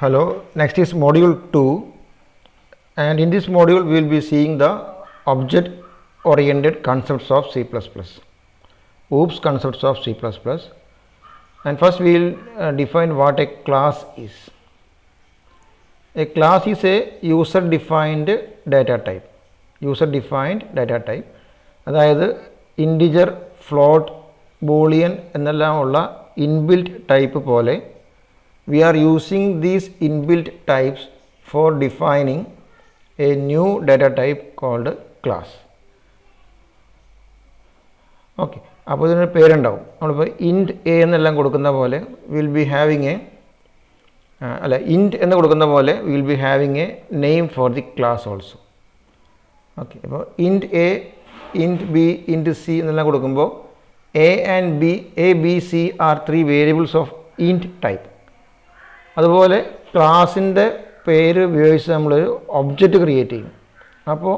Hello, next is module 2, and in this module we will be seeing the object oriented concepts of C++. OOPS concepts of C++. And first we will define what a class is. A class is a user defined data type. User defined data type. അതായത് integer, float, Boolean എന്നെല്ലാം ഉള്ള inbuilt type പോലെ we are using these inbuilt types for defining a new data type called class. Okay, അപ്പോൾ ഇതിനൊരു പേരുണ്ടാവും. നമ്മളിപ്പോൾ ഇൻറ്റ് A എന്നെല്ലാം കൊടുക്കുന്ന പോലെ will be having a int എന്ന് കൊടുക്കുന്ന പോലെ will be having a name for the class also. Okay, അപ്പോൾ int a, int b, int c എന്നെല്ലാം കൊടുക്കുമ്പോൾ a and b, a b c are 3 variables of int type. അതുപോലെ ക്ലാസിൻ്റെ പേര് ഉപയോഗിച്ച് നമ്മളൊരു ഒബ്ജക്റ്റ് ക്രിയേറ്റ് ചെയ്യും. അപ്പോൾ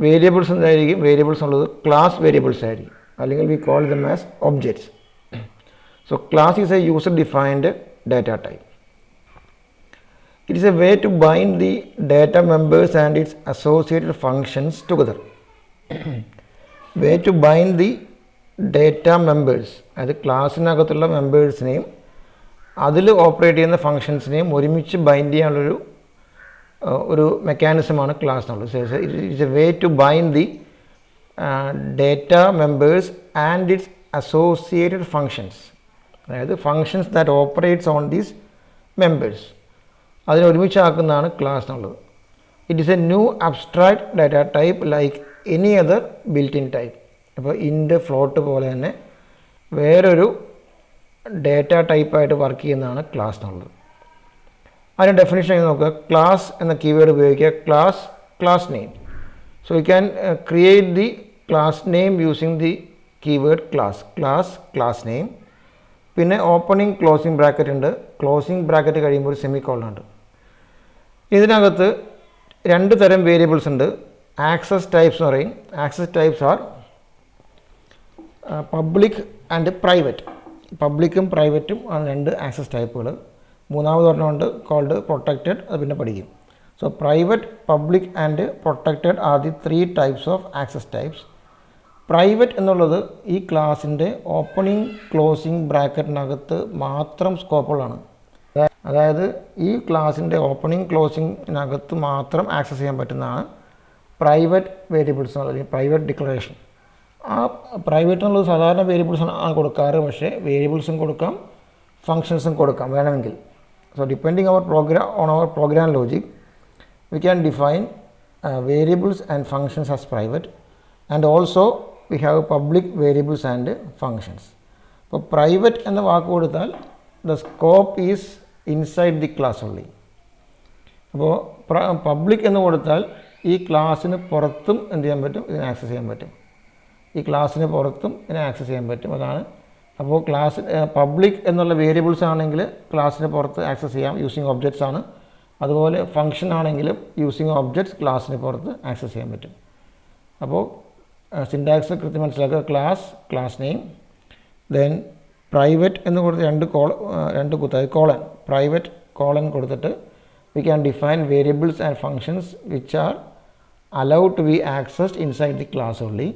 വേരിയബിൾസ് എന്തായിരിക്കും? വേരിയബിൾസ് ഉള്ളത് ക്ലാസ് വേരിയബിൾസ് ആയിരിക്കും, അല്ലെങ്കിൽ we call them as objects. So class is a user defined data type. It is a way to bind the data members and its associated functions together. Way to bind the data members, അതായത് ക്ലാസ്സിനകത്തുള്ള മെമ്പേഴ്സിനെയും അതിൽ operate ചെയ്യുന്ന ഫങ്ഷൻസിനെയും ഒരുമിച്ച് bind ചെയ്യാനുള്ളൊരു ഒരു മെക്കാനിസമാണ് class എന്നുള്ളത്. It is a way to bind the data members and its associated functions, അതായത് functions that operates on these members, അതിനെ ഒരുമിച്ചാക്കുന്നതാണ് ക്ലാസ് എന്നുള്ളത്. It is a new abstract data type like any other built in type. അപ്പോൾ int, float പോലെ തന്നെ വേറൊരു ഡേറ്റ ടൈപ്പായിട്ട് വർക്ക് ചെയ്യുന്നതാണ് ക്ലാസ് എന്നുള്ളത്. അതിൻ്റെ ഡെഫിനിഷൻ ആയി നോക്കുക. ക്ലാസ് എന്ന കീവേഡ് ഉപയോഗിക്കുക. Class name. So you can create the class name using the keyword class name. പിന്നെ ഓപ്പണിംഗ് ക്ലോസിംഗ് ബ്രാക്കറ്റ് ഉണ്ട്. ക്ലോസിംഗ് ബ്രാക്കറ്റ് കഴിയുമ്പോൾ ഒരു സെമിക്കോളൻ ഉണ്ട്. ഇതിനകത്ത് 2 തരം വേരിയബിൾസ് ഉണ്ട്. ആക്സസ് ടൈപ്സ് എന്ന് പറയും. Access types are public and private. പബ്ലിക്കും പ്രൈവറ്റും ആണ് 2 ആക്സസ് ടൈപ്പുകൾ. മൂന്നാമതൊരെണ്ണമുണ്ട് കോൾഡ് പ്രൊട്ടക്റ്റഡ്, അത് പിന്നെ പഠിക്കും. So private, public and protected are the 3 types of access types. Private എന്നുള്ളത് ഈ ക്ലാസിൻ്റെ ഓപ്പണിംഗ് ക്ലോസിംഗ് ബ്രാക്കറ്റിനകത്ത് മാത്രം സ്കോപ്പുള്ളതാണ്. അതായത് ഈ ക്ലാസിൻ്റെ ഓപ്പണിംഗ് ക്ലോസിങ്ങിനകത്ത് മാത്രം ആക്സസ് ചെയ്യാൻ പറ്റുന്നതാണ് പ്രൈവറ്റ് വേരിയബിൾസ് അല്ലെങ്കിൽ പ്രൈവറ്റ് ഡിക്ലറേഷൻ. ആ പ്രൈവറ്റ് എന്നുള്ളത് സാധാരണ വേരിയബിൾസ് ആണ് കൊടുക്കാറ്, പക്ഷേ വേരിയബിൾസും കൊടുക്കാം, ഫങ്ഷൻസും കൊടുക്കാം വേണമെങ്കിൽ. So depending on our program logic we can define variables and functions as private, and also we have public variables and functions. അപ്പോൾ പ്രൈവറ്റ് എന്ന വാക്ക് കൊടുത്താൽ the scope is inside the class only. അപ്പോൾ പബ്ലിക് എന്ന് കൊടുത്താൽ ഈ ക്ലാസ്സിന് പുറത്തും എന്ത് ചെയ്യാൻ പറ്റും? ഇതിനെ ആക്സസ് ചെയ്യാൻ പറ്റും. ഈ ക്ലാസ്സിന് പുറത്തും ഇതിനെ ആക്സസ് ചെയ്യാൻ പറ്റും. അതാണ്. അപ്പോൾ ക്ലാസ് പബ്ലിക് എന്നുള്ള വേരിയബിൾസ് ആണെങ്കിൽ ക്ലാസ്സിന് പുറത്ത് ആക്സസ് ചെയ്യാം, യൂസിങ് ഒബ്ജക്ട്സ് ആണ്. അതുപോലെ ഫങ്ഷൻ ആണെങ്കിലും യൂസിങ് ഒബ്ജക്ട്സ് ക്ലാസ്സിന് പുറത്ത് ആക്സസ് ചെയ്യാൻ പറ്റും. അപ്പോൾ സിൻടാക്സ് കൃത്യം മനസ്സിലാക്കുക. ക്ലാസ് നെയിം, ദെൻ പ്രൈവറ്റ് എന്ന് കൊടുത്ത് 2 കുത്തായി കോളൻ, പ്രൈവറ്റ് കോളൻ കൊടുത്തിട്ട് we can define variables and functions which are allowed to be accessed inside the class only.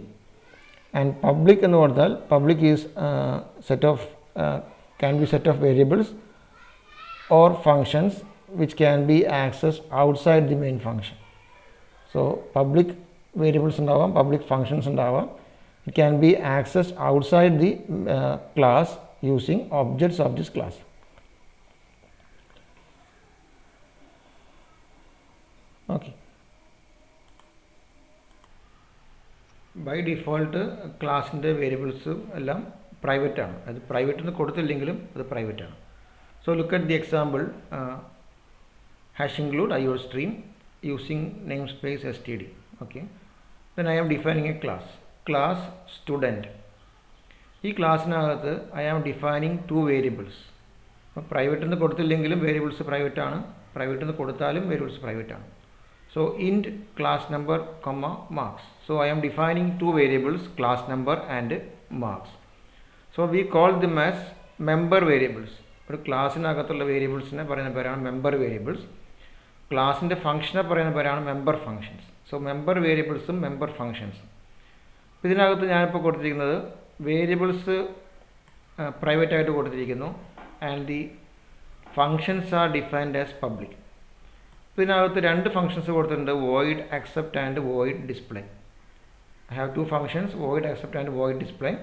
And public എന്ന് കൊടുത്താൽ public is can be set of variables or functions which can be accessed outside the main function. So public variables ഉണ്ടാവാം, public functions ഉണ്ടാവാം. It can be accessed outside the class using objects of this class. Okay. By default ക്ലാസിൻ്റെ വേരിയബിൾസും എല്ലാം private ആണ്. അത് private എന്ന് കൊടുത്തില്ലെങ്കിലും അത് private ആണ്. So look at the example. Hash include IO stream using namespace std. Okay, then I am defining a class student. ഈ ക്ലാസ്സിനകത്ത് I am defining 2 variables. അപ്പോൾ പ്രൈവറ്റ് എന്ന് കൊടുത്തില്ലെങ്കിലും വേരിയബിൾസ് പ്രൈവറ്റ് ആണ്, പ്രൈവറ്റ് എന്ന് കൊടുത്താലും വേരിയബിൾസ് പ്രൈവറ്റ് ആണ്. So int class number comma marks. So I am defining 2 variables, class number and marks. So we call them as member variables. ഒരു ക്ലാസ്സിനകത്തുള്ള വേരിയബിൾസിനെ പറയുന്ന പേരാണ് member variables. ക്ലാസ്സിൻ്റെ ഫംഗ്ഷനെ പറയുന്ന പേരാണ് മെമ്പർ ഫംഗ്ഷൻസ്. സോ മെമ്പർ വേരിയബിൾസും മെമ്പർ ഫംഗ്ഷൻസും. ഇതിനകത്ത് ഞാനിപ്പോൾ കൊടുത്തിരിക്കുന്നത് വേരിയബിൾസ് പ്രൈവറ്റ് ആയിട്ട് കൊടുത്തിരിക്കുന്നു and the functions are defined as public. ഇതിനകത്ത് രണ്ട് ഫങ്ഷൻസ് കൊടുത്തിട്ടുണ്ട്, void accept and void display. I have two functions, void accept and void display.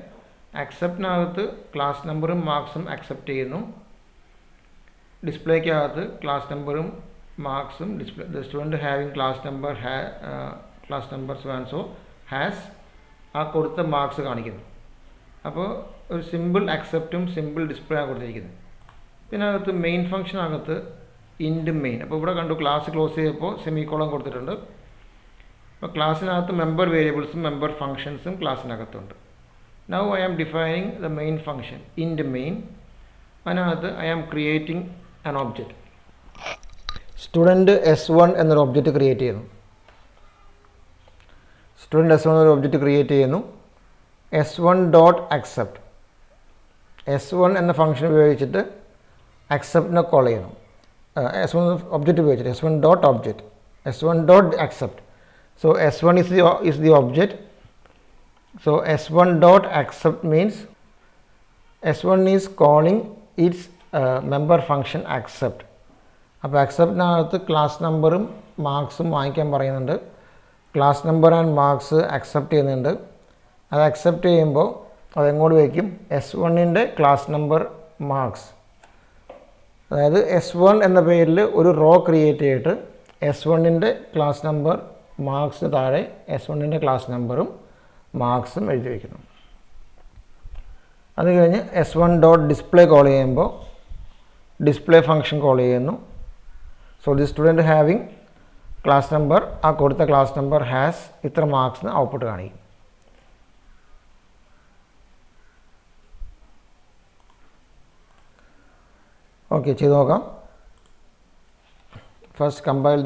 acceptനകത്ത് ക്ലാസ് നമ്പറും മാർക്സും അക്സെപ്റ്റ് ചെയ്യുന്നു, ഡിസ്പ്ലേക്കകത്ത് ക്ലാസ് നമ്പറും മാർക്സും display the student having class number so and so has ആ കൊടുത്ത മാർക്സ് കാണിക്കുന്നു. അപ്പോൾ ഒരു സിമ്പിൾ അക്സെപ്റ്റും സിമ്പിൾ ഡിസ്പ്ലേ ആണ് കൊടുത്തിരിക്കുന്നത്. ഇതിനകത്ത് മെയിൻ ഫംഗ്ഷനകത്ത് ഇൻഡ് മെയിൻ. അപ്പോൾ ഇവിടെ കണ്ടു ക്ലാസ് ക്ലോസ് ചെയ്തപ്പോൾ സെമിക്കോളൻ കൊടുത്തിട്ടുണ്ട്. അപ്പോൾ ക്ലാസ്സിനകത്ത് മെമ്പർ വേരിയബിൾസും മെമ്പർ ഫംഗ്ഷൻസും ക്ലാസ്സിനകത്തുണ്ട്. Now I am defining the main function int main. അതിനകത്ത് I am creating an object. Student S1 എന്നൊരു ഒബ്ജക്റ്റ് ക്രിയേറ്റ് ചെയ്യുന്നു. സ്റ്റുഡൻറ്റ് S1 എന്നൊരു ഒബ്ജക്റ്റ് ക്രിയേറ്റ് ചെയ്യുന്നു. S1 ഡോട്ട് അക്സെപ്റ്റ്, S1 എന്ന ഫംഗ്ഷൻ ഉപയോഗിച്ചിട്ട് അക്സെപ്റ്റിനെ കോൾ ചെയ്യുന്നു. S1 ഒബ്ജക്റ്റ് ഉപയോഗിച്ചിട്ട് S1 dot object, S1 dot accept. So S1 is the object. So S1 dot accept means S1 is calling its member function accept. അപ്പോൾ അക്സെപ്റ്റിനകത്ത് class നമ്പറും മാർക്സും വാങ്ങിക്കാൻ പറയുന്നുണ്ട്. Class number and marks accept ചെയ്യുന്നുണ്ട്. അത് accept ചെയ്യുമ്പോൾ അതെങ്ങോട്ട് വയ്ക്കും? S1ൻ്റെ class number marks, അതായത് S1 എന്ന പേരിൽ ഒരു റോ ക്രിയേറ്റ് ചെയ്തിട്ട് S1ൻ്റെ ക്ലാസ് നമ്പർ മാർക്സിന് താഴെ S1ൻ്റെ ക്ലാസ് നമ്പറും മാർക്സും എഴുതി വയ്ക്കുന്നു. അത് കഴിഞ്ഞ് S1 ഡോട്ട് ഡിസ്പ്ലേ കോൾ ചെയ്യുമ്പോൾ ഡിസ്പ്ലേ ഫംഗ്ഷൻ കോൾ ചെയ്യുന്നു. So the student having class number, ആ കൊടുത്ത ക്ലാസ് നമ്പർ ഹാസ് ഇത്ര മാർക്സിന് ഔട്ട്പുട്ട് കാണിക്കും. ഓക്കെ, ചെയ്ത് നോക്കാം. First compile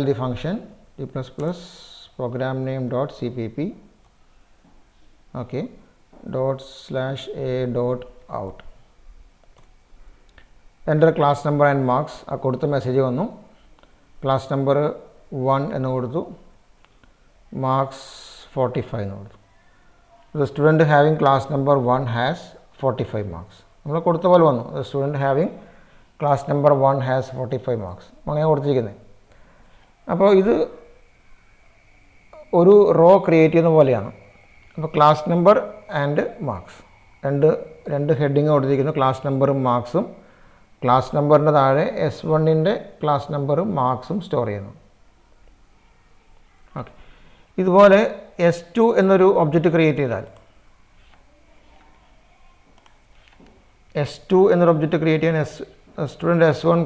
the function g++ program name dot cpp, okay, ./a.out. enter class number and marks. ആ കൊടുത്ത മെസ്സേജ് വന്നു. ക്ലാസ് നമ്പർ 1 എന്ന് കൊടുത്തു, മാർക്സ് 45 എന്ന് കൊടുത്തു. the student having class number 1 has 45 marks. നമ്മൾ കൊടുത്ത പോലെ വന്നു. the student having class number 1 has 45 marks അങ്ങനെ കൊടുത്തിരിക്കുന്നത്. അപ്പോൾ ഇത് ഒരു റോ ക്രിയേറ്റ് ചെയ്യുന്ന പോലെയാണ്. അപ്പോൾ ക്ലാസ് നമ്പർ ആൻഡ് മാർക്സ് രണ്ട് ഹെഡിങ് കൊടുത്തിരിക്കുന്നു, ക്ലാസ് നമ്പറും മാർക്സും. ക്ലാസ് നമ്പറിൻ്റെ താഴെ S1ൻ്റെ ക്ലാസ് നമ്പറും മാർക്സും സ്റ്റോർ ചെയ്യുന്നു. ഓക്കെ, ഇതുപോലെ S2 എന്നൊരു ഒബ്ജക്റ്റ് ക്രിയേറ്റ് ചെയ്താൽ S2 എന്നൊരു ഒബ്ജക്റ്റ് ക്രിയേറ്റ് ചെയ്യാൻ സ്റ്റുഡൻറ്റ് S1,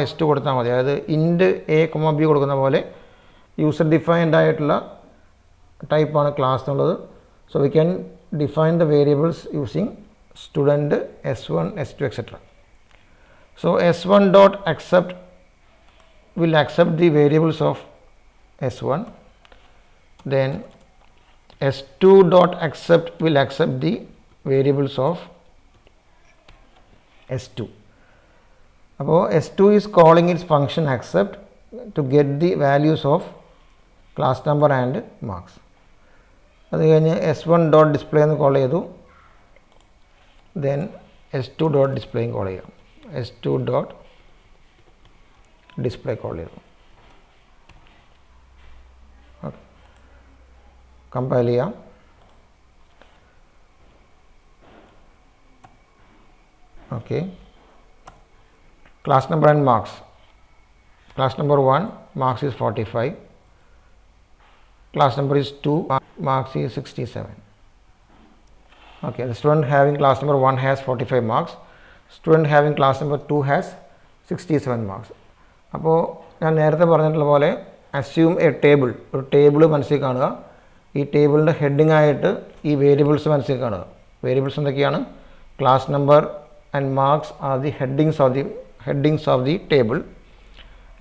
S2 കൊടുത്താൽ മതി. അതായത് ഇൻഡ് A, B കൊടുക്കുന്ന പോലെ യൂസർ ഡിഫൈൻഡ് ആയിട്ടുള്ള ടൈപ്പാണ് ക്ലാസ് എന്നുള്ളത്. So we can define the variables using student S1, S2 etc. So S1 dot accept will accept the variables of S1. Then S2 dot accept will accept the variables of S2. അപ്പോൾ S2 is calling its function accept to get the values of class number and marks. അത് കഴിഞ്ഞ് S1 dot display എന്ന് call ചെയ്തു. then S2 dot display call ചെയ്യാം. S2 dot display call ചെയ്തു. Okay, compile ചെയ്യാം. Okay, class number and marks. Class number 1, marks is 45. Class number is 2, marks is 67. Okay, the student having class number 1 has 45 marks. Student having class number 2 has 67 marks. അപ്പോൾ ഞാൻ നേരത്തെ പറഞ്ഞിട്ടുള്ള പോലെ assume a table, ഒരു table മനസ്സിൽ കാണുക. ഈ ടേബിളിൻ്റെ ഹെഡിങ് ആയിട്ട് ഈ വേരിയബിൾസ് മനസ്സിൽ കാണുക. വേരിയബിൾസ് എന്തൊക്കെയാണ്? Class number and marks are the headings of the table.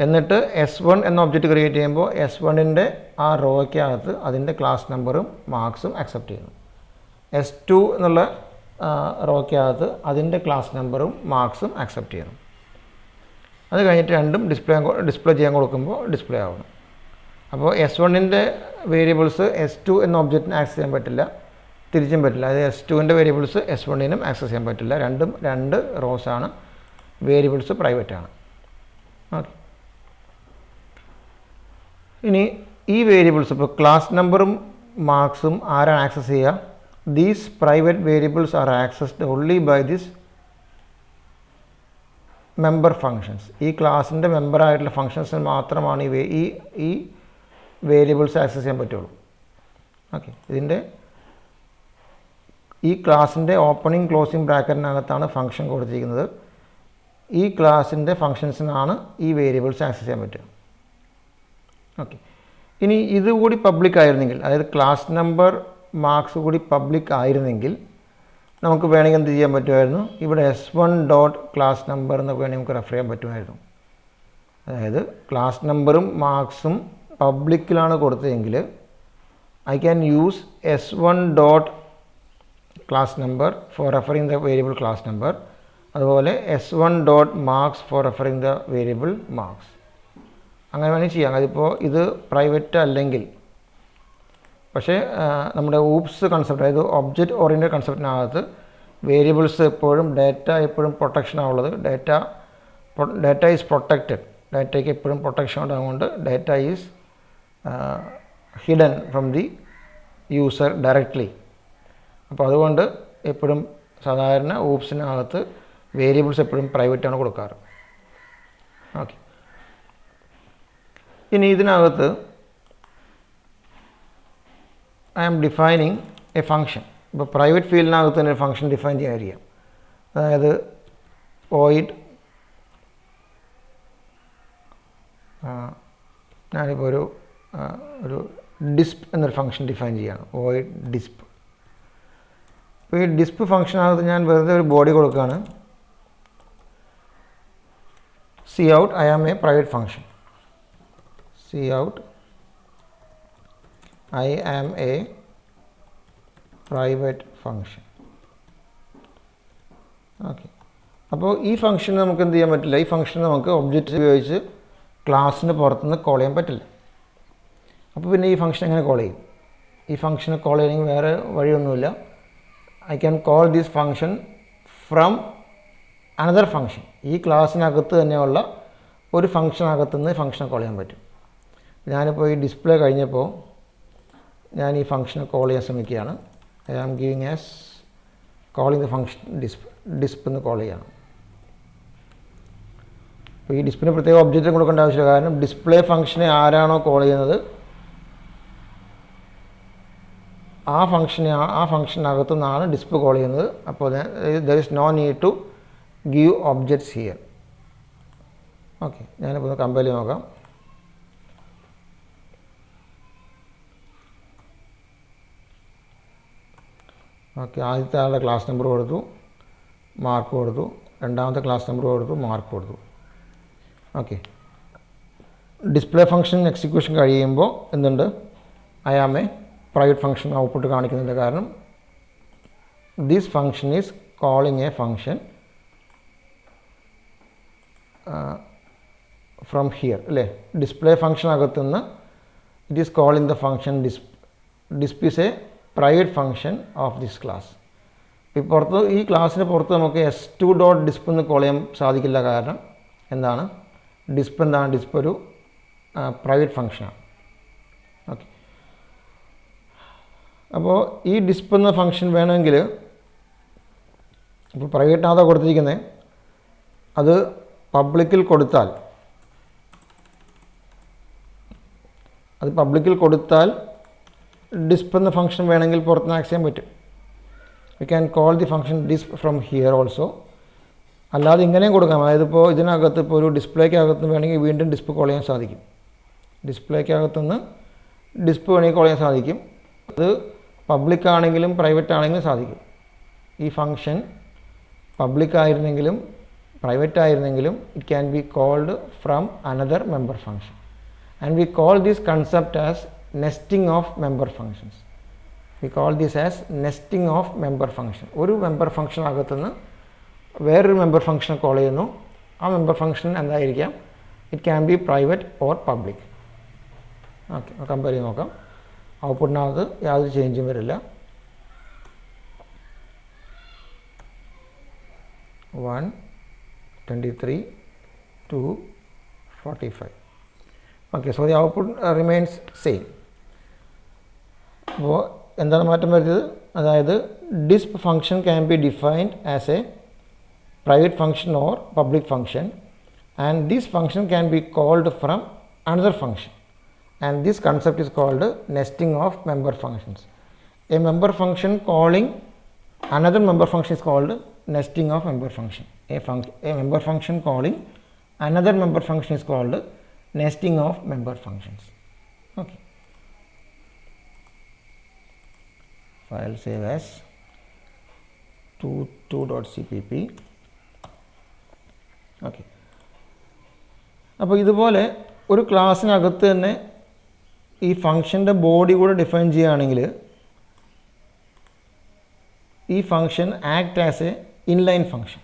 എന്നിട്ട് S1 എന്ന ഒബ്ജക്റ്റ് ക്രിയേറ്റ് ചെയ്യുമ്പോൾ S1ൻ്റെ ആ റോയ്ക്കകത്ത് അതിൻ്റെ ക്ലാസ് നമ്പറും മാർക്സും അക്സെപ്റ്റ് ചെയ്യുന്നു. S2 എന്നുള്ള റോയ്ക്കകത്ത് അതിൻ്റെ ക്ലാസ് നമ്പറും മാർക്സും ആക്സെപ്റ്റ് ചെയ്യണം. അത് കഴിഞ്ഞിട്ട് രണ്ടും ഡിസ്പ്ലേ ചെയ്യാൻ കൊടുക്കുമ്പോൾ ഡിസ്പ്ലേ ആവണം. അപ്പോൾ S1ൻ്റെ വേരിയബിൾസ് S2 എന്ന ഒബ്ജക്റ്റിന് ആക്സസ് ചെയ്യാൻ പറ്റില്ല, തിരിച്ചും പറ്റില്ല. അതായത് S2ൻ്റെ വേരിയബിൾസ് S1നും ആക്സസ് ചെയ്യാൻ പറ്റില്ല. രണ്ടും രണ്ട് റോസാണ്, വേരിയബിൾസ് പ്രൈവറ്റ് ആണ്. ഓക്കെ, ഇനി ഈ വേരിയബിൾസ് ഇപ്പോൾ ക്ലാസ് നമ്പറും മാർക്സും ആരാണ് ആക്സസ് ചെയ്യുക? These private variables are accessed only by this member functions. ഈ ക്ലാസിൻ്റെ മെമ്പറായിട്ടുള്ള ഫങ്ഷൻസിന് മാത്രമാണ് ഈ വേരിയബിൾസ് ആക്സസ് ചെയ്യാൻ പറ്റുള്ളൂ. ഓക്കെ, ഈ ക്ലാസിൻ്റെ ഓപ്പണിംഗ് ക്ലോസിംഗ് ബ്രാക്കറ്റിനകത്താണ് ഫങ്ഷൻ കൊടുത്തിരിക്കുന്നത്. ഈ ക്ലാസിൻ്റെ ഫങ്ഷൻസിനാണ് ഈ വേരിയബിൾസ് ആക്സസ് ചെയ്യാൻ പറ്റുക. ഓക്കെ, ഇനി ഇതുകൂടി പബ്ലിക് ആയിരുന്നെങ്കിൽ, അതായത് ക്ലാസ് നമ്പർ മാർക്സ് കൂടി പബ്ലിക് ആയിരുന്നെങ്കിൽ നമുക്ക് വേണമെങ്കിൽ എന്ത് ചെയ്യാൻ പറ്റുമായിരുന്നു? ഇവിടെ S1 ഡോട്ട് ക്ലാസ് നമ്പർ എന്നൊക്കെ വേണമെങ്കിൽ നമുക്ക് റെഫർ ചെയ്യാൻ പറ്റുമായിരുന്നു. അതായത് ക്ലാസ് നമ്പറും മാർക്സും പബ്ലിക്കിലാണ് കൊടുത്തതെങ്കിൽ I can use S1 dot class number for referring the variable class number, അതുപോലെ S1 dot marks for referring the variable marks. അങ്ങനെ വേണമെങ്കിൽ ചെയ്യാം. അതിപ്പോൾ ഇത് പ്രൈവറ്റ് അല്ലെങ്കിൽ, പക്ഷേ നമ്മുടെ ഊപ്സ് കൺസെപ്റ്റ്, അതായത് ഒബ്ജക്റ്റ് ഓറിയൻറ്റഡ് കൺസെപ്റ്റിനകത്ത് വേരിയബിൾസ് എപ്പോഴും ഡാറ്റ എപ്പോഴും പ്രൊട്ടക്ഷനാണുള്ളത്. Data is protected. ഡാറ്റയ്ക്ക് എപ്പോഴും പ്രൊട്ടക്ഷൻ ഉണ്ടാകുകൊണ്ട് data is hidden from the user directly. അപ്പോൾ അതുകൊണ്ട് എപ്പോഴും സാധാരണ ഊപ്സിനകത്ത് വേരിയബിൾസ് എപ്പോഴും പ്രൈവറ്റാണ് കൊടുക്കാറ്. ഓക്കെ, ഇനി ഇതിനകത്ത് I am defining a function. ഇപ്പോൾ പ്രൈവറ്റ് ഫീൽഡിനകത്ത് തന്നെ ഒരു ഫങ്ഷൻ ഡിഫൈൻ ചെയ്യാതിരിക്കാം. അതായത് void, ഞാനിപ്പോൾ ഒരു ഡിസ്പ് എന്നൊരു ഫങ്ഷൻ ഡിഫൈൻ ചെയ്യുകയാണ്, void ഡിസ്പ്. അപ്പോൾ ഈ ഡിസ്പ് ഫങ്ഷനകത്ത് ഞാൻ വെറുതെ ഒരു ബോഡി കൊടുക്കുകയാണ്, cout I am a private function. cout I am a private function. Okay, അപ്പോൾ ഈ ഫംഗ്ഷൻ നമുക്ക് എന്ത് ചെയ്യാൻ പറ്റില്ല? ഈ ഫംഗ്ഷൻ നമുക്ക് ഒബ്ജക്റ്റ് ഉപയോഗിച്ച് ക്ലാസ്സിന് പുറത്തുനിന്ന് കോൾ ചെയ്യാൻ പറ്റില്ല. അപ്പോൾ പിന്നെ ഈ ഫംഗ്ഷൻ എങ്ങനെ കോൾ ചെയ്യും? ഈ ഫംഗ്ഷനെ കോൾ ചെയ്യണമെങ്കിൽ വേറെ വഴിയൊന്നുമില്ല. I can call this function from another function. ഈ ക്ലാസ്സിനകത്ത് തന്നെയുള്ള ഒരു ഫംഗ്ഷനകത്തുനിന്ന് ഫംഗ്ഷനെ കോൾ ചെയ്യാൻ പറ്റും. ഞാനിപ്പോൾ ഈ ഡിസ്പ്ലേ കഴിഞ്ഞപ്പോൾ ഞാൻ ഈ ഫംഗ്ഷനെ കോൾ ചെയ്യാൻ ശ്രമിക്കുകയാണ്. I am giving as calling the function disp എന്ന് കോൾ ചെയ്യണം. അപ്പോൾ ഈ ഡിസ്പ്ലിന് പ്രത്യേക ഒബ്ജക്റ്റ് കൊടുക്കേണ്ട ആവശ്യമില്ല, കാരണം ഡിസ്പ്ലേ ഫംഗ്ഷനെ ആരാണോ കോൾ ചെയ്യുന്നത് ആ ഫംഗ്ഷനകത്തു നിന്നാണ് ഡിസ്പ്ലേ കോൾ ചെയ്യുന്നത്. അപ്പോൾ there is no need to give objects here. Okay, ഞാനിപ്പോൾ ഒന്ന് കമ്പയർ ചെയ്ത് നോക്കാം. ഓക്കെ, ആദ്യത്തെ ആളുടെ ക്ലാസ് നമ്പർ കൊടുത്തു, മാർക്ക് കൊടുത്തു. രണ്ടാമത്തെ ക്ലാസ് നമ്പർ കൊടുത്തു, മാർക്ക് കൊടുത്തു. ഓക്കെ, ഡിസ്പ്ലേ ഫംഗ്ഷൻ എക്സിക്യൂഷൻ കഴിയുമ്പോൾ എന്തുണ്ട്? I am a private function output കാണിക്കുന്നുണ്ട്. കാരണം this function is calling a function from here, അല്ലേ? ഡിസ്പ്ലേ ഫംഗ്ഷനകത്തുനിന്ന് it is calling the function disp is a private function of this class. ഈ ക്ലാസ്സിന് പുറത്ത് നമുക്ക് S2 ഡോട്ട് ഡിസ്പ് എന്ന് കോൾ ചെയ്യാൻ സാധിക്കില്ല. കാരണം എന്താണ്? ഡിസ്പ് ഒരു പ്രൈവറ്റ് ഫംഗ്ഷനാണ്. ഓക്കെ, അപ്പോൾ ഈ ഡിസ്പ് എന്ന ഫംഗ്ഷൻ വേണമെങ്കിൽ, ഇപ്പോൾ പ്രൈവറ്റിനകത്താ കൊടുത്തിരിക്കുന്നത്, അത് പബ്ലിക്കിൽ കൊടുത്താൽ ഡിസ്പ് എന്ന ഫംഗ്ഷൻ വേണമെങ്കിൽ പുറത്തുനിന്ന് ആക്സസ് ചെയ്യാൻ പറ്റും. V can call the function ഡിസ്പ് from here also. അല്ലാതെ ഇങ്ങനെയും കൊടുക്കാം. അതായത് ഇപ്പോൾ ഇതിനകത്ത് ഇപ്പോൾ ഒരു ഡിസ്പ്ലേക്കകത്ത് വേണമെങ്കിൽ വീണ്ടും ഡിസ്പ് കോൾ ചെയ്യാൻ സാധിക്കും. ഡിസ്പ്ലേക്കകത്തുനിന്ന് ഡിസ്പ് വേണമെങ്കിൽ കോൾ ചെയ്യാൻ സാധിക്കും. അത് പബ്ലിക് ആണെങ്കിലും പ്രൈവറ്റ് ആണെങ്കിലും സാധിക്കും. ഈ ഫംഗ്ഷൻ പബ്ലിക് ആയിരുന്നെങ്കിലും പ്രൈവറ്റ് ആയിരുന്നെങ്കിലും it can be called from another member function. And we call this concept as nesting of member functions. we call this as nesting of member function. ഒരു member function അകത്തുനിന്ന് വേറൊരു member function call ചെയ്യുന്നു. ആ member function എന്തായിരിക്കാം? It can be private or public. Okay, compare ചെയ്ത് നോക്കാം. ഔട്ട്പുട്ടിനകത്ത് യാതൊരു ചേഞ്ചും വരില്ല. 1, 23, 2, 45. Okay, so the output remains same. അപ്പോൾ എന്താണ് മാറ്റം വരുന്നത്? അതായത് disp function can be defined as a private function or public function, and this function can be called from another function, and this concept is called nesting of member functions. A member function calling another member function is called nesting of member function. A member function calling another member function is called nesting of member functions. Okay, file save as 2.cpp. Okay, അപ്പോൾ ഇതുപോലെ ഒരു ക്ലാസ്സിനകത്ത് തന്നെ ഈ ഫംഗ്ഷൻ്റെ body കൂടെ define ചെയ്യുകയാണെങ്കിൽ ഈ function act as A inline function.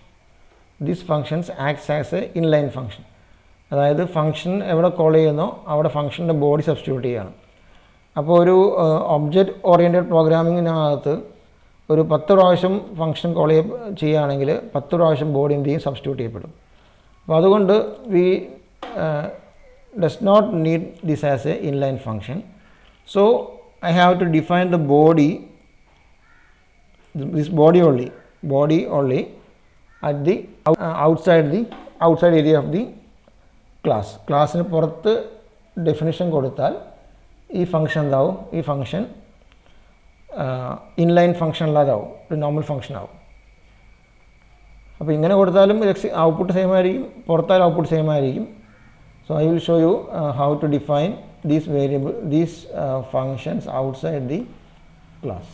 This functions acts as A inline function. അതായത് function എവിടെ കോൾ ചെയ്യുന്നോ അവിടെ ഫംഗ്ഷൻ്റെ ബോഡി സബ്സ്റ്റിറ്റ്യൂട്ട് ചെയ്യുകയാണ്. അപ്പോൾ ഒരു ഒബ്ജക്റ്റ് ഓറിയൻറ്റഡ് പ്രോഗ്രാമിങ്ങിനകത്ത് ഒരു 10 പ്രാവശ്യം ഫംഗ്ഷൻ കോൾ ചെയ്യുകയാണെങ്കിൽ 10 പ്രാവശ്യം ബോഡി എന്ത് ചെയ്യും? സബ്സ്റ്റിറ്റ്യൂട്ട് ചെയ്യപ്പെടും. അപ്പോൾ അതുകൊണ്ട് V does not need this as a inline function. So I have to define the body, this body only at the outside area of the class. ക്ലാസ്സിന് പുറത്ത് ഡെഫിനിഷൻ കൊടുത്താൽ ഈ ഫംഗ്ഷൻ എന്താവും? ഈ ഫംഗ്ഷൻ ഇൻലൈൻ ഫംഗ്ഷൻ അല്ലാതാവും, ഒരു normal function ആവും. അപ്പോൾ ഇങ്ങനെ കൊടുത്താലും ഔട്ട്പുട്ട് സെയിം ആയിരിക്കും, പുറത്താലും ഔട്ട്പുട്ട് സെയിം ആയിരിക്കും. So I will show you how to define these functions outside the class.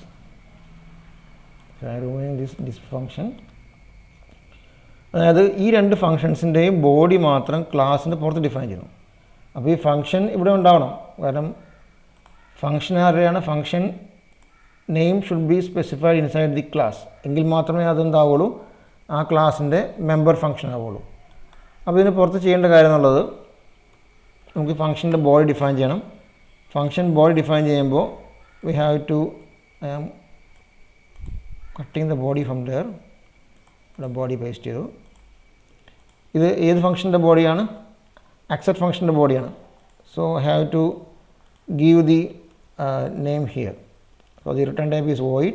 So I am removing this function. അതായത് ഈ രണ്ട് ഫംഗ്ഷൻസിൻ്റെയും ബോഡി മാത്രം ക്ലാസ്സിൻ്റെ പുറത്ത് ഡിഫൈൻ ചെയ്യുന്നു. അപ്പോൾ ഈ ഫംഗ്ഷൻ ഇവിടെ ഉണ്ടാവണം, കാരണം ഫംഗ്ഷൻ ആരുടെയാണ്? Function name should be specified inside the class. എങ്കിൽ മാത്രമേ അതെന്താവുള്ളൂ? ആ ക്ലാസ്സിൻ്റെ മെമ്പർ ഫംഗ്ഷൻ ആവുള്ളൂ. അപ്പോൾ ഇതിന് പുറത്ത് ചെയ്യേണ്ട കാര്യം എന്നുള്ളത്, നമുക്ക് ഫംഗ്ഷൻ്റെ ബോഡി ഡിഫൈൻ ചെയ്യണം. ഫംഗ്ഷൻ ബോഡി ഡിഫൈൻ ചെയ്യുമ്പോൾ we have to I am cutting the body from there. ഇവിടെ ബോഡി പേസ്റ്റ് ചെയ്തു. ഇത് ഏത് ഫംഗ്ഷൻ്റെ ബോഡിയാണ്? ആക്സെപ്റ്റ് ഫംഗ്ഷൻ്റെ ബോഡിയാണ്. So I have to give the name here. So the return type is void.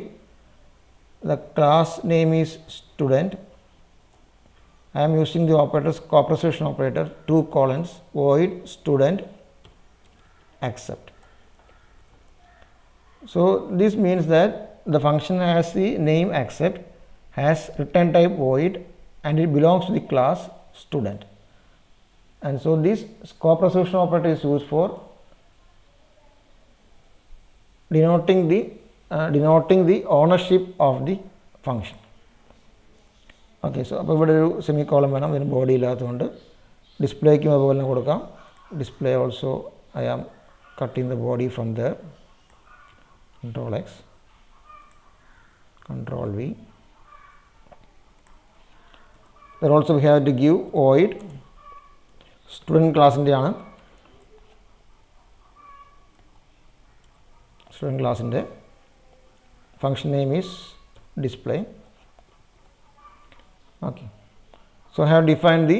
The class name is student. I am using the operators co-preposition operator, 2 colons, void student accept. So this means that the function has the name accept, has return type void, and it belongs to the class student. And so this co-preposition operator is used for denoting the ownership of the function. Okay, so അപ്പോൾ ഇവിടെ ഒരു semi column വേണം, ഇതിന് body ഇല്ലാത്തതുകൊണ്ട്. ഡിസ്പ്ലേക്കും അതുപോലെ തന്നെ കൊടുക്കാം. Display also I am cutting the body from there. Ctrl X, Ctrl V. Then also we have to give void. Student ക്ലാസ്സിൻ്റെയാണ്. സ്റ്റുഡൻറ്റ് ക്ലാസ്സിൻ്റെ function name is display. Okay, so I have defined the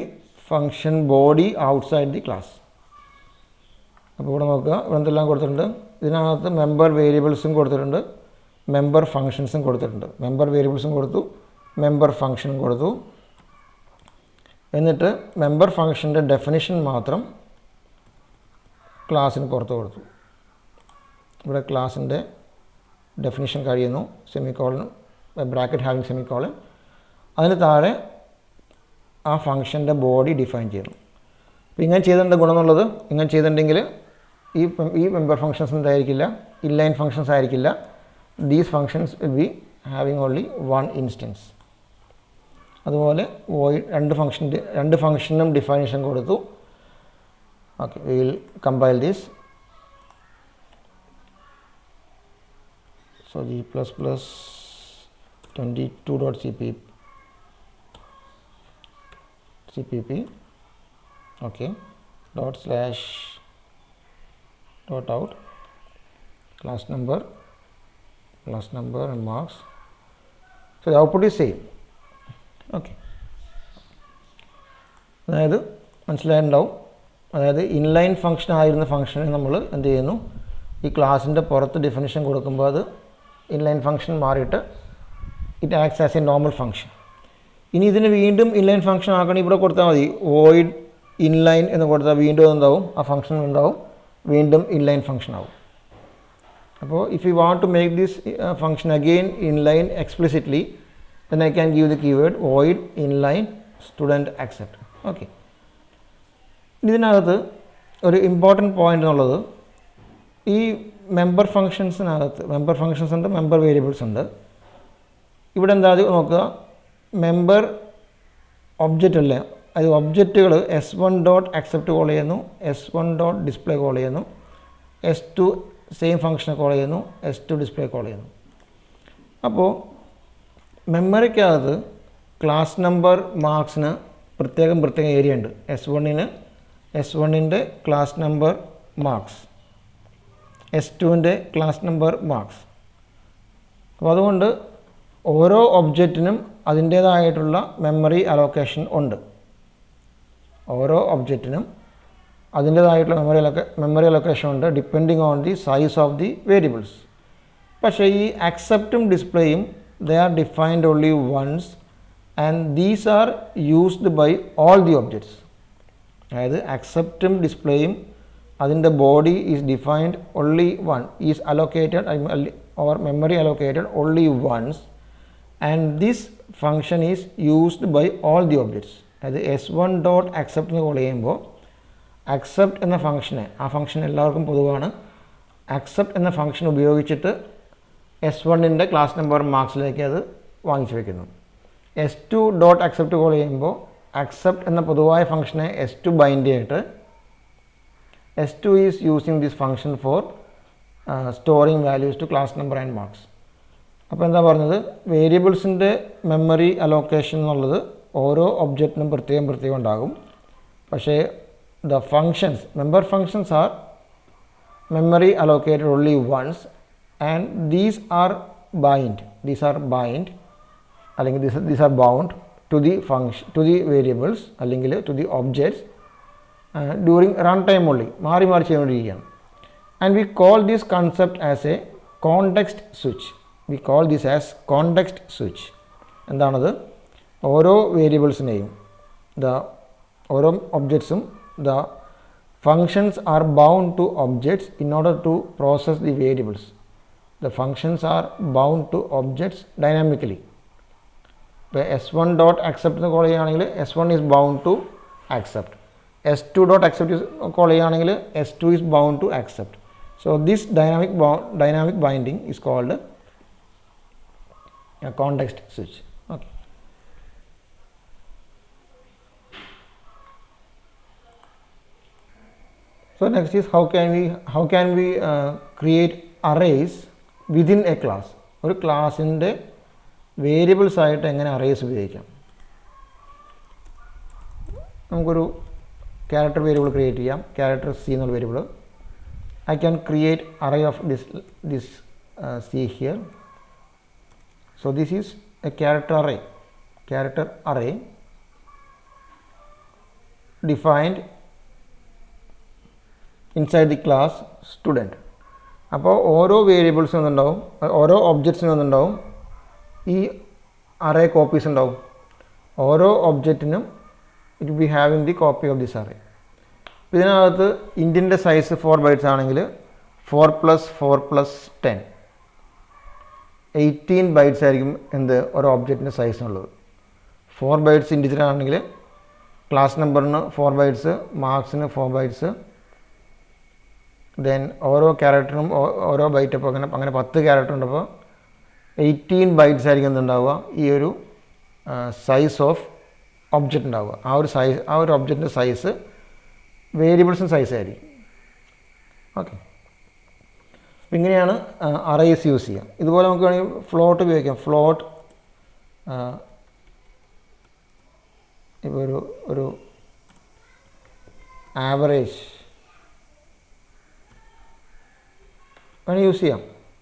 function body outside the class. അപ്പോൾ ഇവിടെ നോക്കുക, ഇവിടെ എന്തെല്ലാം കൊടുത്തിട്ടുണ്ട്? ഇതിനകത്ത് member വേരിയബിൾസും കൊടുത്തിട്ടുണ്ട്, മെമ്പർ ഫങ്ഷൻസും കൊടുത്തിട്ടുണ്ട്. മെമ്പർ വേരിയബിൾസും കൊടുത്തു, മെമ്പർ ഫങ്ഷനും കൊടുത്തു. എന്നിട്ട് മെമ്പർ ഫങ്ഷൻ്റെ ഡെഫിനിഷൻ മാത്രം ക്ലാസ്സിന് പുറത്ത് കൊടുത്തു. ഇവിടെ ക്ലാസ്സിൻ്റെ ഡെഫിനിഷൻ കഴിയുന്നു, സെമിക്കോളൻ, ബ്രാക്കറ്റ് ഹാവിങ് സെമിക്കോളൻ. അതിന് താഴെ ആ ഫംഗ്ഷൻ്റെ ബോഡി ഡിഫൈൻ ചെയ്യുന്നു. അപ്പോൾ ഇങ്ങനെ ചെയ്തതിൻ്റെ ഗുണം എന്നുള്ളത്, ഇങ്ങനെ ചെയ്തിട്ടുണ്ടെങ്കിൽ ഈ മെമ്പർ ഫങ്ഷൻസ് എന്തായിരിക്കില്ല? ഇൻലൈൻ ഫങ്ഷൻസ് ആയിരിക്കില്ല. These functions will be having only 1 instance. അതുപോലെ രണ്ട് ഫങ്ഷനും ഡിഫൈനേഷൻ കൊടുത്തു. Okay, we will compile this. So g++ 22.cpp, okay, dot slash dot out class number and marks. So the output is same. Okay, അതായത് മനസ്സിലായിട്ടുണ്ടാവും. അതായത് inline function ആയിരുന്ന ഫംഗ്ഷനെ നമ്മൾ എന്ത് ചെയ്യുന്നു, ഈ ക്ലാസിൻ്റെ പുറത്ത് ഡെഫിനിഷൻ കൊടുക്കുമ്പോൾ അത് ഇൻലൈൻ ഫംഗ്ഷൻ മാറിയിട്ട് it acts as A normal function. ഇനി ഇതിന് വീണ്ടും ഇൻലൈൻ ഫംഗ്ഷൻ ആക്കണമെങ്കിൽ ഇവിടെ കൊടുത്താൽ മതി, വോയിഡ് ഇൻലൈൻ എന്ന് കൊടുത്താൽ വീണ്ടും എന്താവും, ആ ഫംഗ്ഷൻ ഉണ്ടാവും, വീണ്ടും ഇൻലൈൻ ഫംഗ്ഷൻ ആവും. അപ്പോൾ if you want to make this function again inline explicitly, then I can give the keyword void inline student accept. Okay, ഇതിനകത്ത് ഒരു ഇമ്പോർട്ടൻറ്റ് പോയിൻ്റ് എന്നുള്ളത്, ഈ മെമ്പർ ഫങ്ഷൻസിനകത്ത് മെമ്പർ ഫങ്ഷൻസ് ഉണ്ട്, മെമ്പർ വേരിയബിൾസ് ഉണ്ട്. ഇവിടെ എന്താ നോക്കുക, മെമ്പർ ഒബ്ജക്റ്റ് അല്ലേ, അത് ഒബ്ജക്റ്റുകൾ s1.accept കോൾ ചെയ്യുന്നു, s1.display കോൾ ചെയ്യുന്നു, s2 സെയിം ഫംഗ്ഷനെ കോൾ ചെയ്യുന്നു, s2 ഡിസ്പ്ലേ കോൾ ചെയ്യുന്നു. അപ്പോൾ മെമ്മറിക്കകത്ത് ക്ലാസ് നമ്പർ മാർക്സിന് പ്രത്യേക ഏരിയ ഉണ്ട്. S1ൻ്റെ ക്ലാസ് നമ്പർ മാർക്സ്, S2ൻ്റെ ക്ലാസ് നമ്പർ മാർക്സ്. അപ്പോൾ അതുകൊണ്ട് ഓരോ ഒബ്ജക്റ്റിനും അതിൻ്റേതായിട്ടുള്ള മെമ്മറി അലോക്കേഷൻ ഉണ്ട്. ഓരോ ഒബ്ജക്റ്റിനും അതിൻ്റേതായിട്ടുള്ള മെമ്മറി അലോക്കേഷൻ ഉണ്ട്, depending on the size of the variables. പക്ഷേ ഈ അക്സെപ്റ്റും ഡിസ്പ്ലേയും they are defined only once and these are used by all the objects. അതായത് അക്സെപ്റ്റും ഡിസ്പ്ലേയും അതിൻ്റെ body is defined only one, is allocated or memory allocated only once and this function is used by all the objects. അതായത് s1.accept എന്ന് call ചെയ്യുമ്പോൾ accept എന്ന ഫംഗ്ഷനെ, ആ function എല്ലാവർക്കും പൊതുവാണ്, accept എന്ന ഫംഗ്ഷൻ ഉപയോഗിച്ചിട്ട് S1ൻ്റെ ക്ലാസ് നമ്പർ മാർക്സിലേക്ക് അത് വാങ്ങിച്ചു വയ്ക്കുന്നു. s2.accept കോൾ ചെയ്യുമ്പോൾ accept എന്ന പൊതുവായ ഫംഗ്ഷനെ s2 ബൈൻഡ് ചെയ്തിട്ട് s2 is using this function for storing values to class number and marks. അപ്പോൾ എന്താ പറഞ്ഞത്, വേരിയബിൾസിൻ്റെ മെമ്മറി അലോക്കേഷൻ എന്നുള്ളത് ഓരോ ഒബ്ജക്റ്റിനും പ്രത്യേകം ഉണ്ടാകും. പക്ഷേ the functions, member functions are memory allocated only once and these are bind അല്ലെങ്കിൽ these are bound to the function, to the variables അല്ലെങ്കിൽ to the objects during run time only, മാറി ചെയ്തുകൊണ്ടിരിക്കുകയാണ്. and we call this concept as a context switch. we call this as context switch. എന്താണത്, ഓരോ വേരിയബിൾസിനെയും ഓരോ ഒബ്ജക്ട്സും the functions are bound to objects in order to process the variables. The functions are bound to objects dynamically. ഇപ്പോൾ s1.accept എന്ന് call ചെയ്യുകയാണെങ്കിൽ s1 is bound to accept, s2.accept call ചെയ്യുകയാണെങ്കിൽ s2 is bound to accept. So this dynamic binding is called a context switch. Okay. So next is how can we create arrays within a class. ഒരു ക്ലാസിൻ്റെ variables ആയിട്ട് എങ്ങനെ arrays ഉപയോഗിക്കാം. നമുക്കൊരു character variable create ചെയ്യാം, character C എന്നുള്ള variable. I can create array of this C here. So this is A character array defined inside the class student. അപ്പോൾ ഓരോ വേരിയബിൾസിനും എന്തുണ്ടാവും, ഓരോ ഒബ്ജക്ട്സിനും എന്തുണ്ടാവും, ഈ അറേ കോപ്പീസ് ഉണ്ടാവും. ഓരോ ഒബ്ജക്റ്റിനും it be having the copy of this array. ഇതിനകത്ത് ഇൻറ്റിൻ്റെ സൈസ് 4 ബൈറ്റ്സ് ആണെങ്കിൽ 4 + 4 + 10 18 ബൈറ്റ്സ് ആയിരിക്കും ഓരോ ഒബ്ജക്റ്റിൻ്റെ സൈസിനുള്ളത്. 4 ബൈറ്റ്സ് ഇൻറ്റിജർ ആണെങ്കിൽ ക്ലാസ് നമ്പറിന് 4 ബൈറ്റ്സ്, മാർക്സിന് 4 ബൈറ്റ്സ്, ദെൻ ഓരോ ക്യാരക്ടറിനും ഓരോ ബൈറ്റ്. അപ്പോൾ അങ്ങനെ 10 ക്യാരക്ടർ ഉണ്ടപ്പോൾ 18 ബൈറ്റ്സ് ആയിരിക്കും എന്തുണ്ടാവുക, ഈ ഒരു സൈസ് ഓഫ് ഒബ്ജക്റ്റ് ഉണ്ടാവുക. ആ ഒരു ഒബ്ജക്റ്റിൻ്റെ സൈസ് വേരിയബിൾസിൻ്റെ സൈസ് ആയിരിക്കും. ഓക്കെ, അപ്പോൾ ഇങ്ങനെയാണ് അറേസ് യൂസ് ചെയ്യുക. ഇതുപോലെ നമുക്ക് വേണമെങ്കിൽ ഫ്ലോട്ട് ഉപയോഗിക്കാം. ഫ്ലോട്ട് ഇപ്പോൾ ഒരു ആവറേജ് വേണമെങ്കിൽ യൂസ് ചെയ്യാം.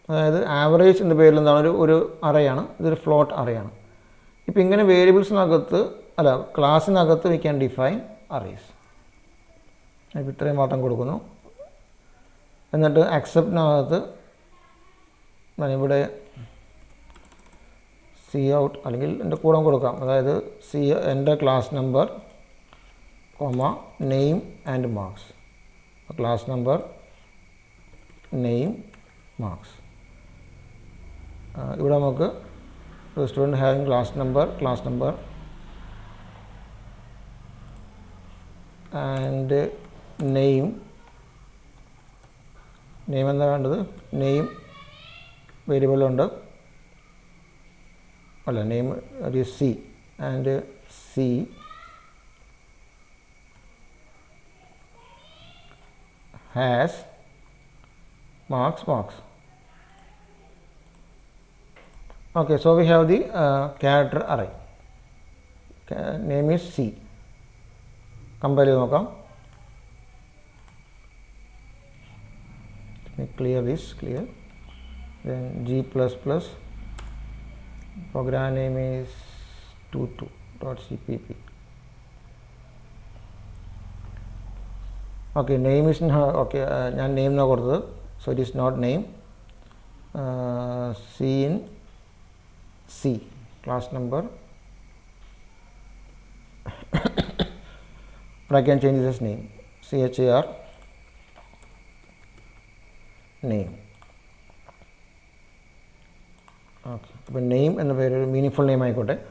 അതായത് ആവറേജ് എന്ന പേരിൽ എന്താണ് ഒരു അറയാണ്, ഇതൊരു ഫ്ലോട്ട് അറയാണ്. ഇപ്പോൾ ഇങ്ങനെ വേരിയബിൾസിനകത്ത് ക്ലാസ്സിനകത്ത് വി ക്യാൻ ഡിഫൈൻ അറേസ്. ഇപ്പോൾ ഇത്രയും മാത്രം കൊടുക്കുന്നു. എന്നിട്ട് അക്സെപ്റ്റിനകത്ത് ഞാനിവിടെ സി ഔട്ട് അല്ലെങ്കിൽ എൻ്റെ കൂടെ കൊടുക്കാം. അതായത് എൻ്റെ class number name and marks. Class number name marks. ഇവിടെ നമുക്ക് student having class number and name എന്താ വേണ്ടത്? നെയിം വേരിയബിളുണ്ട്, അല്ല നെയിം ഒരു C and C has marks. Okay, so we have the character array. Name is C. Compile ചെയ്ത് നോക്കാം. Clear this. Then G++. Program name is tutu.cpp. Okay, name is okay. ഞാൻ name എന്നാണ് കൊടുത്തത്. So it is not name. C in C, class number. But I can change this name. char name. Okay. But name and a very meaningful name I got it.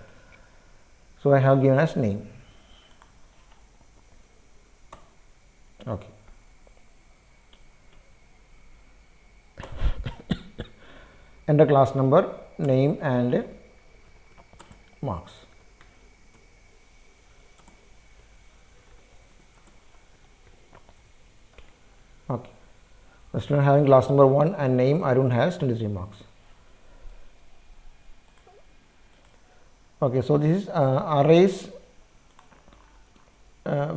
So I have given as name. Okay. Enter class number, name and marks. Okay. The student having class number 1 and name Arun has 23 marks. Okay, so this is arrays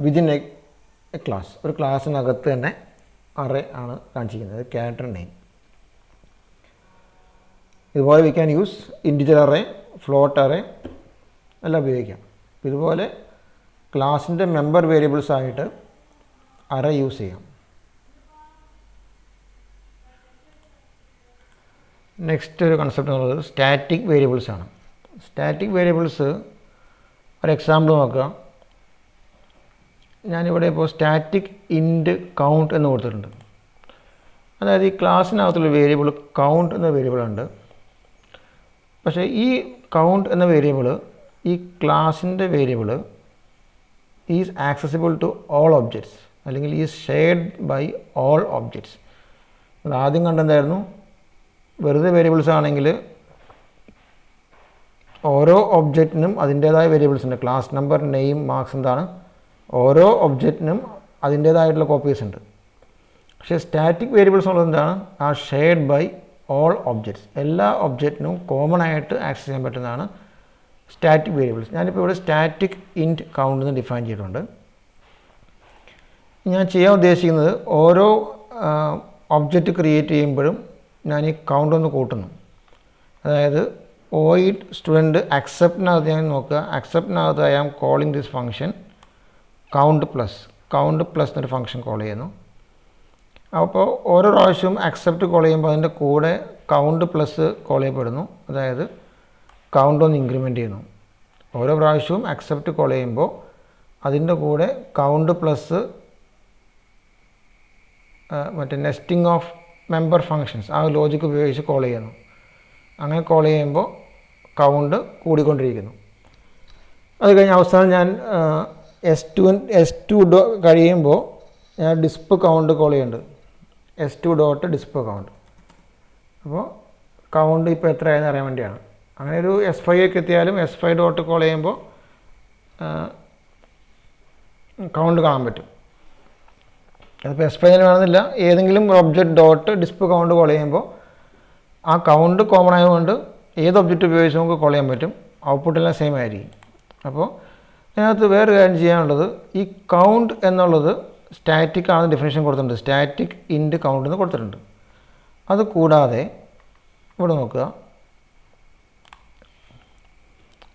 within a class. ഒരു ക്ലാസ്സിനകത്ത് തന്നെ array ആണ് കാണിച്ചിരിക്കുന്നത്, character name. ഇതുപോലെ V can use integer array, float array എല്ലാം ഉപയോഗിക്കാം. ഇതുപോലെ ക്ലാസ്സിൻ്റെ member variables ആയിട്ട് അറേ യൂസ് ചെയ്യാം. നെക്സ്റ്റ് ഒരു കൺസെപ്റ്റ് എന്നുള്ളത് സ്റ്റാറ്റിക് വേരിയബിൾസ് ആണ്. സ്റ്റാറ്റിക് വേരിയബിൾസ് ഒരു എക്സാമ്പിൾ നോക്കുക. ഞാനിവിടെ ഇപ്പോൾ സ്റ്റാറ്റിക് ഇൻറ്റ് കൗണ്ട് എന്ന് കൊടുത്തിട്ടുണ്ട്. അതായത് ഈ ക്ലാസ്സിനകത്തുള്ള വേരിയബിൾ കൗണ്ട് എന്ന വേരിയബിളുണ്ട്. പക്ഷേ ഈ കൗണ്ട് എന്ന വേരിയബിൾ ഈ ക്ലാസിൻ്റെ variable is accessible to all objects, അല്ലെങ്കിൽ is shared by all objects. അത് ആദ്യം കണ്ടെന്തായിരുന്നു? വെറുതെ വേരിയബിൾസ് ആണെങ്കിൽ ഓരോ ഒബ്ജക്റ്റിനും അതിൻ്റേതായ വേരിയബിൾസ് ഉണ്ട്. ക്ലാസ് നമ്പർ, നെയിം, മാർക്സ് എന്താണ്, ഓരോ ഒബ്ജക്റ്റിനും അതിൻ്റേതായിട്ടുള്ള കോപ്പീസ് ഉണ്ട്. പക്ഷേ സ്റ്റാറ്റിക് വേരിയബിൾസ് ഉള്ളത് എന്താണ്? Are shared by all objects. എല്ലാ ഒബ്ജക്റ്റിനും കോമൺ ആയിട്ട് ആക്സസ് ചെയ്യാൻ പറ്റുന്നതാണ് സ്റ്റാറ്റിക് വേരിയബിൾസ്. ഞാനിപ്പോൾ ഇവിടെ സ്റ്റാറ്റിക് ഇൻറ്റ് കൗണ്ട് എന്ന് ഡിഫൈൻ ചെയ്തിട്ടുണ്ട്. ഞാൻ ചെയ്യാൻ ഉദ്ദേശിക്കുന്നത് ഓരോ ഒബ്ജക്റ്റ് ക്രിയേറ്റ് ചെയ്യുമ്പോഴും ഞാൻ ഈ കൗണ്ട് ഒന്ന് കൂട്ടുന്നു. അതായത് void സ്റ്റുഡൻറ്റ് അക്സെപ്റ്റിനകത്ത് ഞാൻ നോക്കുക, അക്സെപ്റ്റിനകത്ത് I am calling this function count plus എന്നൊരു ഫംഗ്ഷൻ കോൾ ചെയ്യുന്നു. അപ്പോൾ ഓരോ പ്രാവശ്യവും അക്സെപ്റ്റ് കോൾ ചെയ്യുമ്പോൾ അതിൻ്റെ കൂടെ കൗണ്ട് പ്ലസ് കോൾ ചെയ്യപ്പെടുന്നു. അതായത് കൗണ്ട് ഒന്ന് ഇൻക്രിമെൻറ്റ് ചെയ്യുന്നു. ഓരോ പ്രാവശ്യവും അക്സെപ്റ്റ് കോൾ ചെയ്യുമ്പോൾ അതിൻ്റെ കൂടെ കൗണ്ട് പ്ലസ് മറ്റേ നെസ്റ്റിംഗ് ഓഫ് മെമ്പർ ഫങ്ഷൻസ് ആ ലോജിക്ക് ഉപയോഗിച്ച് കോൾ ചെയ്യുന്നു. അങ്ങനെ കോൾ ചെയ്യുമ്പോൾ കൗണ്ട് കൂടിക്കൊണ്ടിരിക്കുന്നു. അത് കഴിഞ്ഞ് അവസാനം ഞാൻ S2 കഴിയുമ്പോൾ ഞാൻ ഡിസ്പ് കൗണ്ട് കോൾ ചെയ്യുന്നുണ്ട്. S2.disp count. അപ്പോൾ കൗണ്ട് ഇപ്പോൾ എത്രയായെന്ന് അറിയാൻ വേണ്ടിയാണ്. അങ്ങനെ ഒരു S5 ഒക്കെ എത്തിയാലും S5 ഡോട്ട് കോൾ ചെയ്യുമ്പോൾ കൗണ്ട് കാണാൻ പറ്റും. അതിപ്പോൾ എക്സ്പ്ലെയിൻ വേണമെന്നില്ല, ഏതെങ്കിലും ഒബ്ജക്റ്റ് ഡോട്ട് ഡിസ്പ് കൗണ്ട് കോൾ ചെയ്യുമ്പോൾ ആ കൗണ്ട് കോമൺ ആയതുകൊണ്ട് ഏത് ഒബ്ജക്റ്റ് ഉപയോഗിച്ച് നമുക്ക് കോൾ ചെയ്യാൻ പറ്റും, ഔട്ട്പുട്ടെല്ലാം സെയിം ആയിരിക്കും. അപ്പോൾ അതിനകത്ത് വേറെ കാര്യം ചെയ്യാനുള്ളത്, ഈ കൗണ്ട് എന്നുള്ളത് സ്റ്റാറ്റിക് ആണ് ഡെഫിനേഷൻ കൊടുത്തിട്ടുണ്ട്, സ്റ്റാറ്റിക് ഇൻറ്റ് കൗണ്ട് എന്ന് കൊടുത്തിട്ടുണ്ട്. അത് കൂടാതെ ഇവിടെ നോക്കുക,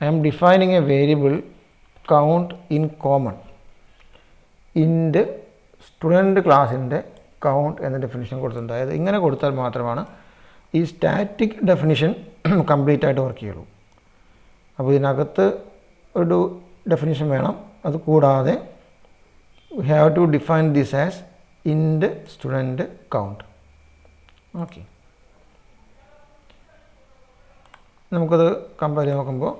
I am defining a variable count in common int student ക്ലാസ്സിൻ്റെ കൗണ്ട് എന്ന ഡെഫിനിഷൻ കൊടുത്തിട്ടുണ്ട്. അതായത് ഇങ്ങനെ കൊടുത്താൽ മാത്രമാണ് ഈ സ്റ്റാറ്റിക് ഡെഫിനിഷൻ കംപ്ലീറ്റ് ആയിട്ട് വർക്ക് ചെയ്യുള്ളൂ. അപ്പോൾ ഇതിനകത്ത് ഒരു ഡെഫിനിഷൻ വേണം. അത് കൂടാതെ we have to define this as int student count. Okay, നമുക്കത് കമ്പയർ ചെയ്ത് നോക്കുമ്പോൾ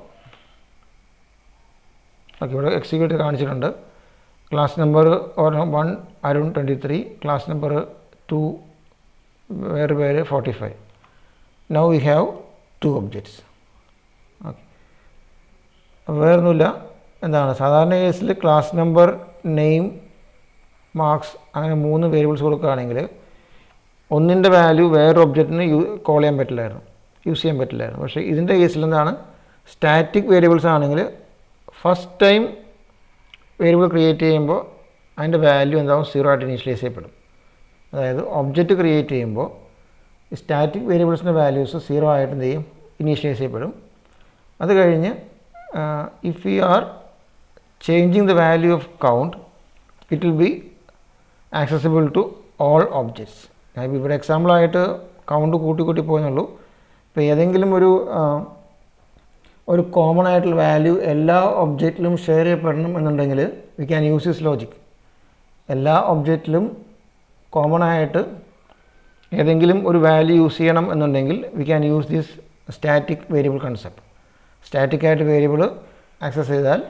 ഓക്കെ, ഇവിടെ എക്സിക്യൂട്ട് കാണിച്ചിട്ടുണ്ട്. Class number 1 Arun 23, class number 2 വേറെ പേര് 45. Now we have 2 objects. Okay, വേറൊന്നുമില്ല. എന്താണ് സാധാരണ കേസിൽ ക്ലാസ് നമ്പർ, നെയിം, മാർക്സ് അങ്ങനെ 3 വേരിയബിൾസ് കൊടുക്കുകയാണെങ്കിൽ ഒന്നിൻ്റെ വാല്യൂ വേറൊരു ഒബ്ജക്റ്റിന് കോൾ ചെയ്യാൻ പറ്റില്ലായിരുന്നു, യൂസ് ചെയ്യാൻ പറ്റില്ലായിരുന്നു. പക്ഷേ ഇതിൻ്റെ കേസിൽ എന്താണ്, സ്റ്റാറ്റിക് വേരിയബിൾസ് ആണെങ്കിൽ ഫസ്റ്റ് ടൈം വേരിയബിൾ ക്രിയേറ്റ് ചെയ്യുമ്പോൾ അതിൻ്റെ വാല്യൂ എന്താവും, 0 ആയിട്ട് ഇനീഷ്യലൈസ് ചെയ്യപ്പെടും. അതായത് ഒബ്ജക്റ്റ് ക്രിയേറ്റ് ചെയ്യുമ്പോൾ സ്റ്റാറ്റിക് വേരിയബിൾസിൻ്റെ വാല്യൂസ് 0 ആയിട്ട് എന്ത് ചെയ്യും, ഇനീഷ്യലൈസ് ചെയ്യപ്പെടും. അത് കഴിഞ്ഞ് if we are changing the value of count, it will be accessible to all objects. ഞാൻ ഇവിടെ എക്സാമ്പിളായിട്ട് കൗണ്ട് കൂട്ടി പോയെന്നുള്ളൂ. ഇപ്പോൾ ഏതെങ്കിലും ഒരു കോമൺ ആയിട്ടുള്ള വാല്യൂ എല്ലാ ഒബ്ജക്റ്റിലും ഷെയർ ചെയ്യപ്പെടണം എന്നുണ്ടെങ്കിൽ we can use this logic. എല്ലാ ഒബ്ജക്റ്റിലും കോമൺ ആയിട്ട് ഏതെങ്കിലും ഒരു വാല്യൂ യൂസ് ചെയ്യണം എന്നുണ്ടെങ്കിൽ we can use this static variable concept. Static ആയിട്ട് വേരിയബിൾ ആക്സസ് ചെയ്താൽ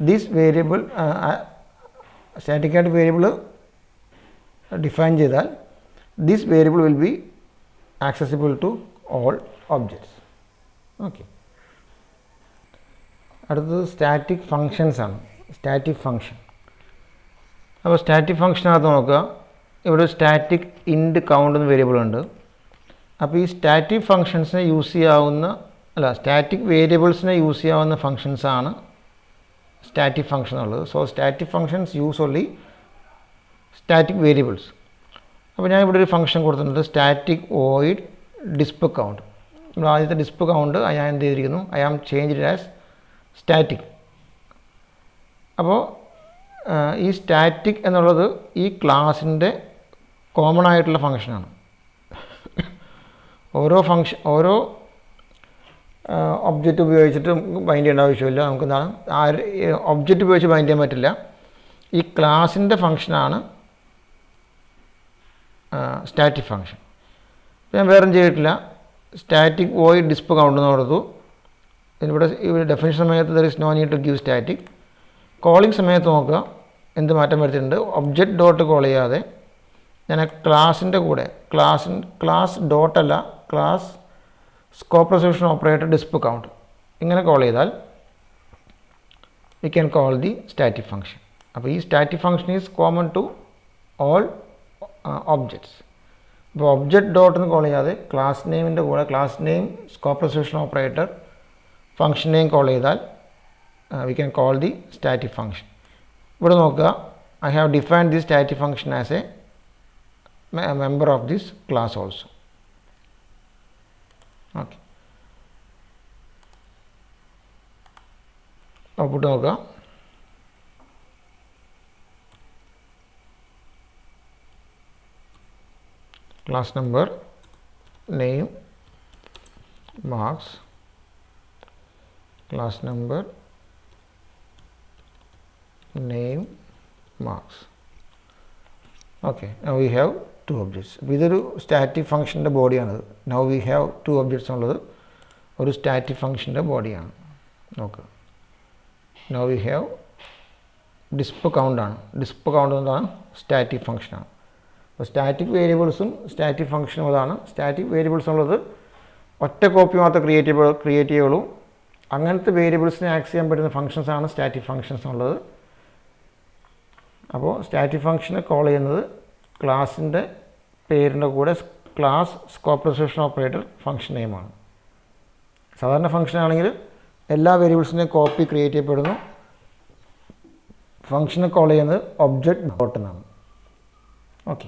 ദിസ് വേരിയബിൾ സ്റ്റാറ്റിക് ആയിട്ട് വേരിയബിൾ ഡിഫൈൻ ചെയ്താൽ this variable will be accessible to all objects. Okay, അടുത്തത് സ്റ്റാറ്റിക് ഫങ്ഷൻസ് ആണ്. സ്റ്റാറ്റിക് ഫങ്ഷൻ, അപ്പോൾ സ്റ്റാറ്റിക് ഫങ്ഷനകത്ത് നോക്കുക, ഇവിടെ സ്റ്റാറ്റിക് ഇൻറ്റ് കൗണ്ട് എന്ന വേരിയബിൾ ഉണ്ട്. അപ്പോൾ ഈ സ്റ്റാറ്റിക് ഫങ്ഷൻസിനെ യൂസ് ചെയ്യാവുന്ന സ്റ്റാറ്റിക് വേരിയബിൾസിനെ യൂസ് ചെയ്യാവുന്ന ഫങ്ഷൻസാണ് സ്റ്റാറ്റിക് ഫങ്ഷൻ ഉള്ളത്. So static functions use only static variables. അപ്പോൾ ഞാൻ ഇവിടെ ഒരു ഫങ്ഷൻ കൊടുത്തിട്ടുണ്ട്, സ്റ്റാറ്റിക് വോയിഡ് ഡിസ്പ് കൗണ്ട്. ഇവിടെ ആദ്യത്തെ ഡിസ്പ് കൗണ്ട് ഞാൻ എന്ത് ചെയ്തിരിക്കുന്നു, I am changed as static. അപ്പോൾ ഈ സ്റ്റാറ്റിക് എന്നുള്ളത് ഈ ക്ലാസിൻ്റെ കോമൺ ആയിട്ടുള്ള ഫങ്ഷനാണ്. ഓരോ ഒബ്ജക്റ്റ് ഉപയോഗിച്ചിട്ട് ബൈൻഡ് ചെയ്യേണ്ട ആവശ്യമില്ല. നമുക്ക് എന്താണ് ഒബ്ജക്റ്റ് ഉപയോഗിച്ച് ബൈൻഡ് ചെയ്യാൻ പറ്റില്ല. ഈ ക്ലാസിൻ്റെ ഫങ്ഷനാണ് സ്റ്റാറ്റിക് ഫങ്ഷൻ. ഞാൻ വേറെ ചെയ്തിട്ടില്ല, സ്റ്റാറ്റിക് വോയിഡ് ഡിസ്പ് കൗണ്ട് എന്ന് കൊടുത്തു. ഇവിടെ ഡെഫിനിഷൻ സമയത്ത് there is no need to give static. Calling സമയത്ത് നോക്കുക എന്ത് മാറ്റം വരുത്തിയിട്ടുണ്ട്, ഒബ്ജക്റ്റ് ഡോട്ട് കോൾ ചെയ്യാതെ ഞാൻ ക്ലാസിൻ്റെ കൂടെ ക്ലാസ് ഡോട്ടല്ല, class scope resolution operator disp count ഇങ്ങനെ കോൾ ചെയ്താൽ we can call the static function. അപ്പോൾ ഈ static function is common to all objects. ഇപ്പോൾ ഒബ്ജക്റ്റ് ഡോട്ട് എന്ന് കോൾ ചെയ്യാതെ ക്ലാസ് നെയിമിൻ്റെ കൂടെ class name scope resolution operator function name call ചെയ്താൽ we can call the static function. ഇവിടെ നോക്കുക, I have defined the static function as a member of this class also. Okay, output നോക്കുക. Class number, name, marks, class number, name, marks. Okay, now we have 2 objects. അപ്പോൾ ഇതൊരു static ഫങ്ഷൻ്റെ ബോഡിയാണത്. Now we have 2 objects ഉള്ളത് ഒരു static ഫങ്ഷൻ്റെ ബോഡിയാണ്. നോക്കുക, നൗ വി ഹാവ് ഡിസ്പ് കൗണ്ടാണ്. ഡിസ്പ് കൗണ്ട് എന്താണ്, സ്റ്റാറ്റിക് ഫങ്ഷനാണ്. അപ്പോൾ സ്റ്റാറ്റിക് വേരിയബിൾസും സ്റ്റാറ്റിക് ഫങ്ഷനും അതാണ്. സ്റ്റാറ്റിക് വേരിയബിൾസ് ഉള്ളത് ഒറ്റ കോപ്പി മാത്രം ക്രിയേറ്റ് ചെയ്യുള്ളൂ. അങ്ങനത്തെ വേരിയബിൾസിനെ ആക്സസ് ചെയ്യാൻ പറ്റുന്ന ഫങ്ഷൻസാണ് സ്റ്റാറ്റിക് ഫങ്ഷൻസ് ഉള്ളത്. അപ്പോൾ സ്റ്റാറ്റിക് ഫങ്ഷനെ കോൾ ചെയ്യുന്നത് ക്ലാസിൻ്റെ പേരിൻ്റെ കൂടെ class scope resolution operator function നെയിമാണ്. സാധാരണ ഫംഗ്ഷൻ ആണെങ്കിൽ എല്ലാ വേരിയബിൾസിൻ്റെയും കോപ്പി ക്രിയേറ്റ് ചെയ്യപ്പെടുന്നു. ഫംഗ്ഷനെ കോൾ ചെയ്യുന്നത് ഒബ്ജക്റ്റ് ഡോട്ട് എന്നാണ്. ഓക്കെ.